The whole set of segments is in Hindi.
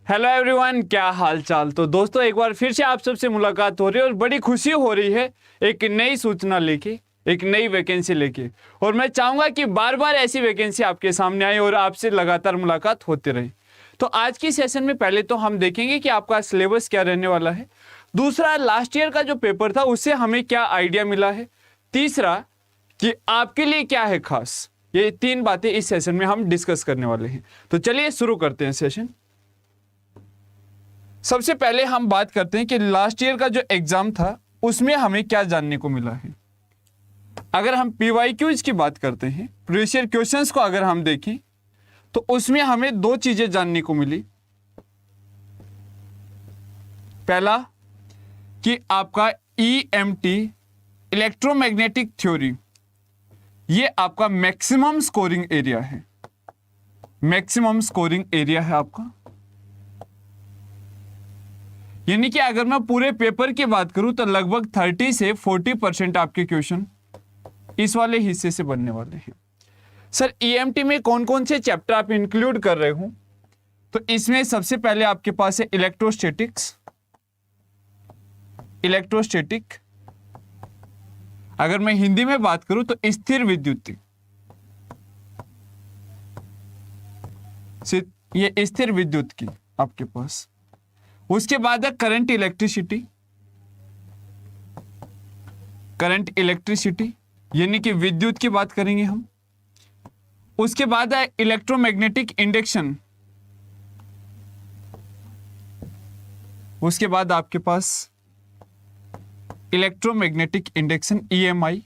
हेलो एवरीवन, क्या हाल चाल। तो दोस्तों एक बार फिर से आप सबसे मुलाकात हो रही है और बड़ी खुशी हो रही है एक नई सूचना लेके, एक नई वैकेंसी लेके। और मैं चाहूंगा कि बार बार ऐसी वैकेंसी आपके सामने आए और आपसे लगातार मुलाकात होती रहे। तो आज की सेशन में पहले तो हम देखेंगे कि आपका सिलेबस क्या रहने वाला है। दूसरा, लास्ट ईयर का जो पेपर था उससे हमें क्या आइडिया मिला है। तीसरा, कि आपके लिए क्या है खास। ये तीन बातें इस सेशन में हम डिस्कस करने वाले हैं। तो चलिए शुरू करते हैं सेशन। सबसे पहले हम बात करते हैं कि लास्ट ईयर का जो एग्जाम था उसमें हमें क्या जानने को मिला है। अगर हम पीवाईक्यूज की बात करते हैं, प्रीवियस ईयर क्वेश्चंस को अगर हम देखें तो उसमें हमें दो चीजें जानने को मिली। पहला कि आपका ईएमटी, इलेक्ट्रोमैग्नेटिक थ्योरी, ये आपका मैक्सिमम स्कोरिंग एरिया है। मैक्सिमम स्कोरिंग एरिया है आपका, यानी कि अगर मैं पूरे पेपर की बात करूं तो लगभग 30 से 40% आपके क्वेश्चन इस वाले हिस्से से बनने वाले हैं। सर ईएमटी में कौन कौन से चैप्टर आप इंक्लूड कर रहे हो? तो इसमें सबसे पहले आपके पास है इलेक्ट्रोस्टैटिक्स, इलेक्ट्रोस्टैटिक। अगर मैं हिंदी में बात करूं तो स्थिर विद्युत, ये स्थिर विद्युत की आपके पास। उसके बाद है करंट इलेक्ट्रिसिटी, करंट इलेक्ट्रिसिटी यानी कि विद्युत की बात करेंगे हम। उसके बाद है इलेक्ट्रोमैग्नेटिक इंडक्शन। उसके बाद आपके पास electromagnetic induction EMI,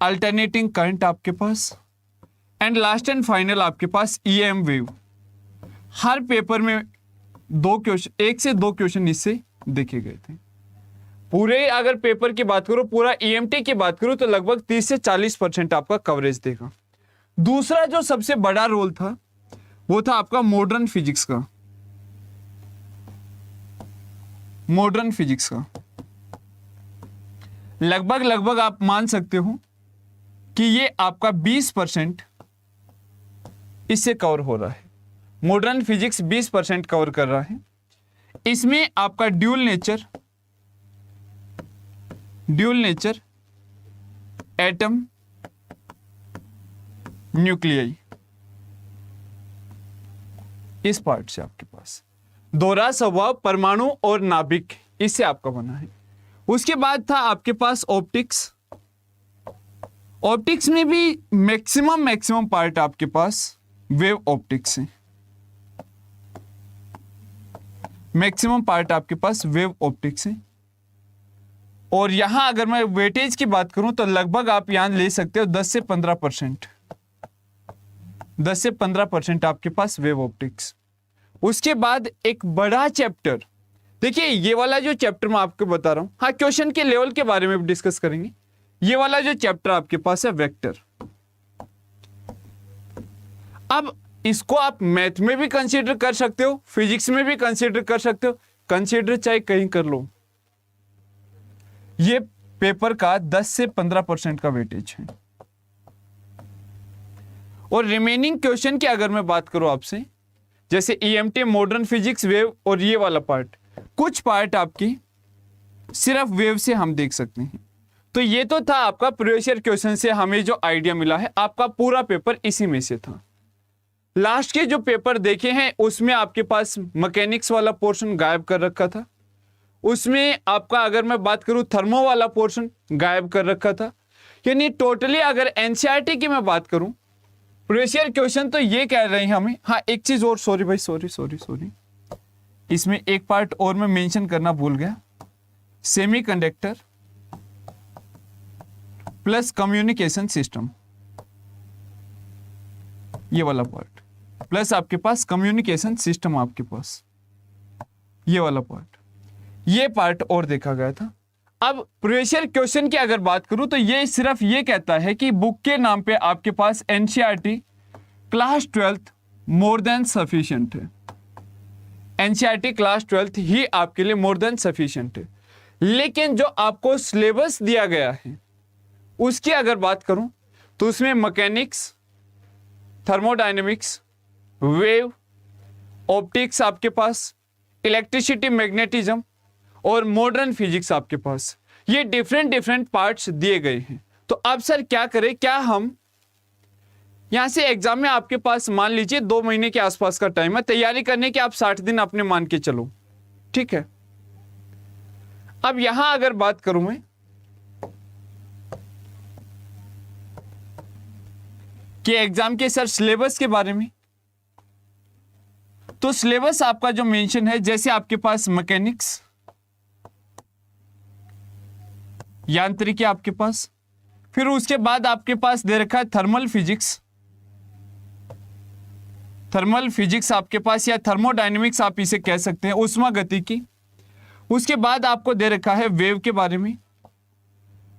alternating current आपके पास, एंड लास्ट एंड फाइनल आपके पास ईएम वेव। हर पेपर में दो क्वेश्चन, एक से दो क्वेश्चन इससे देखे गए थे। पूरे अगर पेपर की बात करो, पूरा ईएमटी की बात करो तो लगभग 30 से 40% आपका कवरेज देगा। दूसरा जो सबसे बड़ा रोल था वो था आपका मॉडर्न फिजिक्स का। मॉडर्न फिजिक्स का लगभग आप मान सकते हो कि ये आपका 20% इससे कवर हो रहा है। मॉडर्न फिजिक्स 20% कवर कर रहा है। इसमें आपका ड्यूल नेचर, एटम, न्यूक्लियाई, इस पार्ट से आपके पास दोहरा स्वभाव, परमाणु और नाभिक, इससे आपका बना है। उसके बाद था आपके पास ऑप्टिक्स। ऑप्टिक्स में भी मैक्सिमम पार्ट आपके पास वेव ऑप्टिक्स है। मैक्सिमम पार्ट आपके पास वेव ऑप्टिक्स है। और यहां अगर मैं वेटेज की बात करूं तो लगभग आप यहां ले सकते हो 10 से 15%, 10 से 15% आपके पास वेव ऑप्टिक्स। उसके बाद एक बड़ा चैप्टर, देखिए ये वाला जो चैप्टर मैं आपको बता रहा हूं, हाँ क्वेश्चन के लेवल के बारे में भी डिस्कस करेंगे। ये वाला जो चैप्टर आपके पास है वेक्टर, अब इसको आप मैथ में भी कंसीडर कर सकते हो, फिजिक्स में भी कंसीडर कर सकते हो, कंसीडर चाहे कहीं कर लो। ये पेपर का 10 से 15% का वेटेज है। और रिमेनिंग क्वेश्चन की अगर मैं बात करूं आपसे, जैसे ईएमटी, मॉडर्न फिजिक्स, वेव और ये वाला पार्ट, कुछ पार्ट आपकी सिर्फ वेव से हम देख सकते हैं। तो ये तो था आपका प्रीवियस ईयर क्वेश्चन से हमें जो आइडिया मिला है। आपका पूरा पेपर इसी में से था। लास्ट के जो पेपर देखे हैं उसमें आपके पास मैकेनिक्स वाला पोर्शन गायब कर रखा था। उसमें आपका अगर मैं बात करूं थर्मो वाला पोर्शन गायब कर रखा था। यानी टोटली अगर एनसीईआरटी की मैं बात करूं, प्रीवियस ईयर क्वेश्चन तो ये कह रहे हैं हमें। हाँ एक चीज और, सॉरी भाई, सॉरी, इसमें एक पार्ट और मैं मेंशन करना भूल गया। सेमीकंडक्टर प्लस कम्युनिकेशन सिस्टम, ये वाला पार्ट, प्लस आपके पास कम्युनिकेशन सिस्टम, आपके पास ये वाला पार्ट, ये पार्ट और देखा गया था। अब प्रीवियस ईयर क्वेश्चन की अगर बात करूं तो ये सिर्फ ये कहता है कि बुक के नाम पे आपके पास NCERT class 12th more than sufficient है। एनसीईआरटी क्लास 12th ही आपके लिए मोर देन सफिशिएंट है। लेकिन जो आपको सिलेबस दिया गया है उसकी अगर बात करूं तो उसमें मैकेनिक्स, थर्मोडायनेमिक्स, वेव ऑप्टिक्स आपके पास, इलेक्ट्रिसिटी, मैग्नेटिज्म और मॉडर्न फिजिक्स आपके पास, ये डिफरेंट पार्ट्स दिए गए हैं। तो अब सर क्या करें, क्या हम यहां से एग्जाम में आपके पास मान लीजिए 2 महीने के आसपास का टाइम है तैयारी करने के, आप 60 दिन अपने मान के चलो, ठीक है। अब यहां अगर बात करूं मैं कि एग्जाम के सर सिलेबस के बारे में, तो सिलेबस आपका जो मेंशन है, जैसे आपके पास मैकेनिक्स, यांत्रिकी आपके पास, फिर उसके बाद आपके पास दे रखा है थर्मल फिजिक्स आपके पास, या थर्मोडायनेमिक्स आप इसे कह सकते हैं, ऊष्मागतिकी। उसके बाद आपको दे रखा है वेव के बारे में,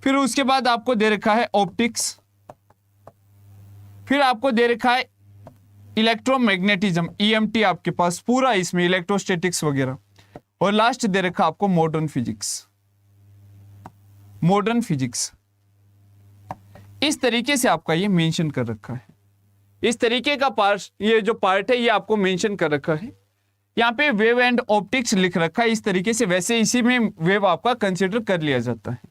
फिर उसके बाद आपको दे रखा है ऑप्टिक्स, फिर आपको दे रखा है इलेक्ट्रोमैग्नेटिज्म, ईएमटी आपके पास पूरा, इसमें इलेक्ट्रोस्टैटिक्स वगैरह, और लास्ट दे रखा आपको मॉडर्न फिजिक्स। इस तरीके से आपका ये मेंशन कर रखा है, इस तरीके का पार्ट, ये जो पार्ट है ये आपको मेंशन कर रखा है। यहाँ पे वेव एंड ऑप्टिक्स लिख रखा है इस तरीके से, वैसे इसी में वेव आपका कंसिडर कर लिया जाता है।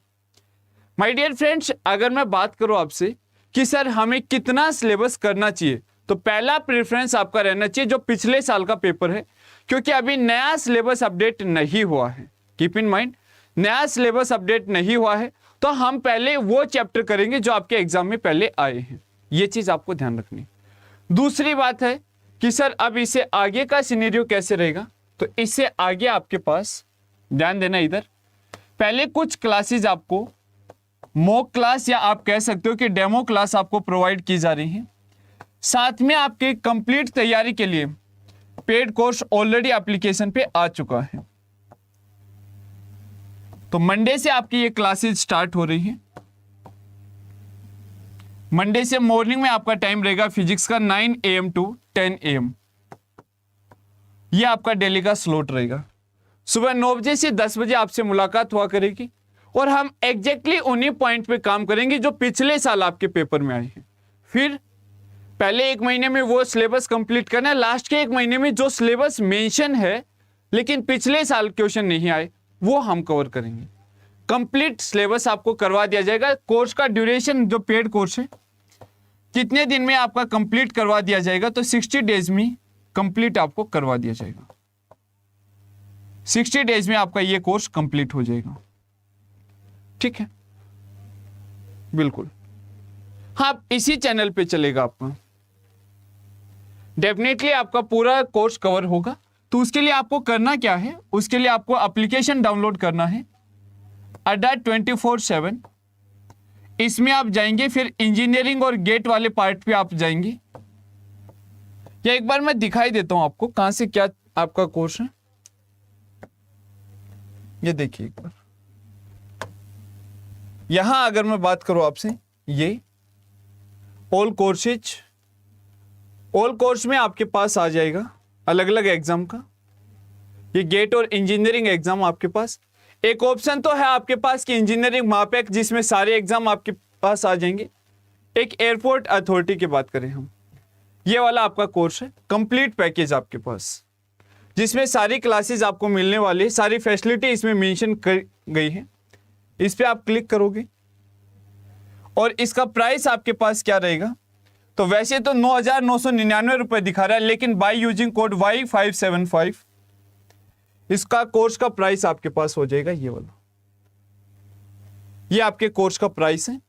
माय डियर फ्रेंड्स, अगर मैं बात करूं आपसे कि सर हमें कितना सिलेबस करना चाहिए, तो पहला प्रेफरेंस आपका रहना चाहिए जो पिछले साल का पेपर है, क्योंकि अभी नया सिलेबस अपडेट नहीं हुआ है। कीप इन माइंड, नया सिलेबस अपडेट नहीं हुआ है, तो हम पहले वो चैप्टर करेंगे जो आपके एग्जाम में पहले आए हैं, ये चीज आपको ध्यान रखनी। दूसरी बात है कि सर अब इससे आगे का सिनेरियो कैसे रहेगा, तो इससे आगे आपके पास ध्यान देना, इधर पहले कुछ क्लासेस आपको मॉक क्लास या आप कह सकते हो कि डेमो क्लास आपको प्रोवाइड की जा रही है। साथ में आपके कंप्लीट तैयारी के लिए पेड कोर्स ऑलरेडी एप्लीकेशन पे आ चुका है। तो मंडे से आपकी ये क्लासेस स्टार्ट हो रही हैं। मंडे से मॉर्निंग में आपका टाइम रहेगा फिजिक्स का 9 AM टू 10 AM, ये आपका डेली का स्लॉट रहेगा। सुबह 9 बजे से 10 बजे आपसे मुलाकात हुआ करेगी और हम एग्जैक्टली उन्हीं पॉइंट पे काम करेंगे जो पिछले साल आपके पेपर में आए हैं। फिर पहले 1 महीने में वो सिलेबस कंप्लीट करना है, लास्ट के 1 महीने में जो सिलेबस मेंशन है लेकिन पिछले साल क्वेश्चन नहीं आए वो हम कवर करेंगे। कंप्लीट सिलेबस आपको करवा दिया जाएगा। कोर्स का ड्यूरेशन जो पेड कोर्स है कितने दिन में आपका कंप्लीट करवा दिया जाएगा, तो 60 डेज में कंप्लीट आपको करवा दिया जाएगा। 60 डेज में आपका ये कोर्स कंप्लीट हो जाएगा, ठीक है, बिल्कुल। हाँ, इसी चैनल पे चलेगा आपका, डेफिनेटली आपका पूरा कोर्स कवर होगा। तो उसके लिए आपको करना क्या है, उसके लिए आपको एप्लीकेशन डाउनलोड करना है अड्डा 24/7। इसमें आप जाएंगे, फिर इंजीनियरिंग और गेट वाले पार्ट पे आप जाएंगे। या एक बार मैं दिखाई देता हूं आपको कहां से क्या आपका कोर्स है। ये देखिए एक बार, यहां अगर मैं बात करूं आपसे, ये ऑल कोर्स में आपके पास आ जाएगा अलग अलग एग्जाम का। ये गेट और इंजीनियरिंग एग्जाम आपके पास, एक ऑप्शन तो है आपके पास कि इंजीनियरिंग मापेक, जिसमें सारे एग्जाम आपके पास आ जाएंगे। एक एयरपोर्ट अथॉरिटी की बात करें हम, ये वाला आपका कोर्स है, कंप्लीट पैकेज आपके पास, जिसमें सारी क्लासेस आपको मिलने वाली है, सारी फैसिलिटी इसमें मेंशन कर गई है। इस पे आप क्लिक करोगे और इसका प्राइस आपके पास क्या रहेगा, तो वैसे तो 9,999 रुपए दिखा रहा है, लेकिन बाय यूजिंग कोड Y575 इसका कोर्स का प्राइस आपके पास हो जाएगा ये वाला। ये आपके कोर्स का प्राइस है,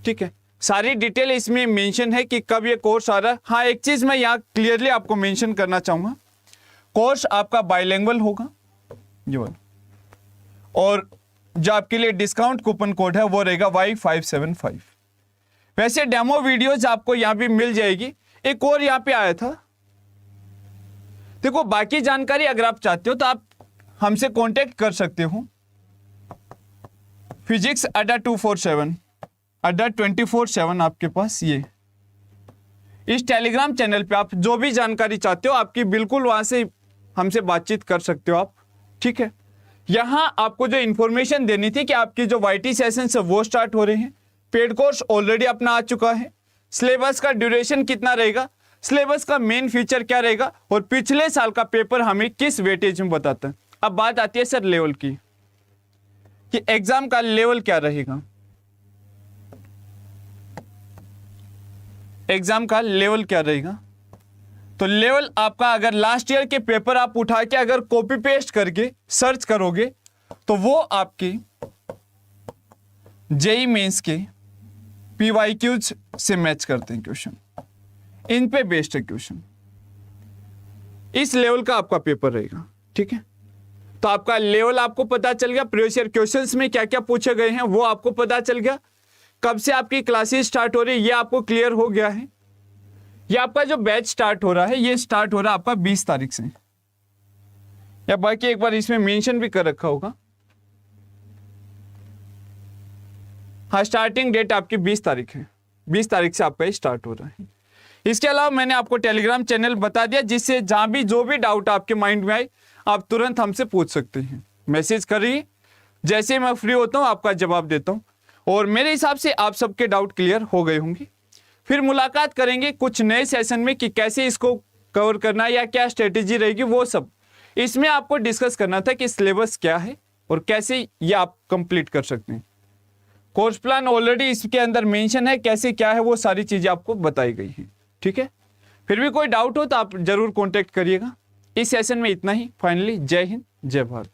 ठीक है। सारी डिटेल इसमें मेंशन है कि कब ये कोर्स आ रहा है। हाँ, एक चीज मैं यहाँ क्लियरली आपको मेंशन करना चाहूंगा, कोर्स आपका बाइलिंगुअल होगा ये वाला, और जो आपके लिए डिस्काउंट कूपन कोड है वो रहेगा Y575। वैसे डेमो वीडियोज आपको यहाँ भी मिल जाएगी। एक और यहाँ पे आया था, देखो बाकी जानकारी अगर आप चाहते हो तो आप हमसे कांटेक्ट कर सकते हो। फिजिक्स अड्डा 24/7 आपके पास, ये इस टेलीग्राम चैनल पे आप जो भी जानकारी चाहते हो आपकी बिल्कुल वहां से हमसे बातचीत कर सकते हो आप, ठीक है। यहां आपको जो इंफॉर्मेशन देनी थी कि आपकी जो YT सेशन है वो स्टार्ट हो रहे हैं, पेड कोर्स ऑलरेडी अपना आ चुका है, सिलेबस का ड्यूरेशन कितना रहेगा, सिलेबस का मेन फीचर क्या रहेगा और पिछले साल का पेपर हमें किस वेटेज में बताता है। अब बात आती है सर लेवल की, कि एग्जाम का लेवल क्या रहेगा। एग्जाम का लेवल क्या रहेगा, तो लेवल आपका अगर लास्ट ईयर के पेपर आप उठा के अगर कॉपी पेस्ट करके सर्च करोगे तो वो आपके जेई मेंस के पीवाईक्यूज से मैच करते हैं क्वेश्चन, इन पे बेस्ड है क्वेश्चन। इस लेवल का आपका पेपर रहेगा, ठीक है। तो आपका लेवल आपको पता चल गया, प्रीवियस ईयर क्वेश्चंस में क्या क्या पूछे गए हैं वो आपको पता चल गया, कब से आपकी क्लासेस स्टार्ट हो रही है ये आपको क्लियर हो गया है। ये आपका जो बैच स्टार्ट हो रहा है ये स्टार्ट हो रहा है आपका 20 तारीख से, या बाकी एक बार इसमें मेंशन भी कर रखा होगा, हाँ स्टार्टिंग डेट आपकी 20 तारीख है, 20 तारीख से आपका स्टार्ट हो रहा है। इसके अलावा मैंने आपको टेलीग्राम चैनल बता दिया, जिससे जहां भी जो भी डाउट आपके माइंड में आए आप तुरंत हमसे पूछ सकते हैं, मैसेज करिए, जैसे मैं फ्री होता हूं आपका जवाब देता हूं। और मेरे हिसाब से आप सबके डाउट क्लियर हो गए होंगे। फिर मुलाकात करेंगे कुछ नए सेशन में कि कैसे इसको कवर करना है या क्या स्ट्रेटेजी रहेगी, वो सब इसमें आपको डिस्कस करना था कि सिलेबस क्या है और कैसे ये आप कंप्लीट कर सकते हैं। कोर्स प्लान ऑलरेडी इसके अंदर मेंशन है, कैसे क्या है वो सारी चीजें आपको बताई गई हैं, ठीक है। फिर भी कोई डाउट हो तो आप जरूर कॉन्टेक्ट करिएगा। इस सेशन में इतना ही। फाइनली जय हिंद जय भारत।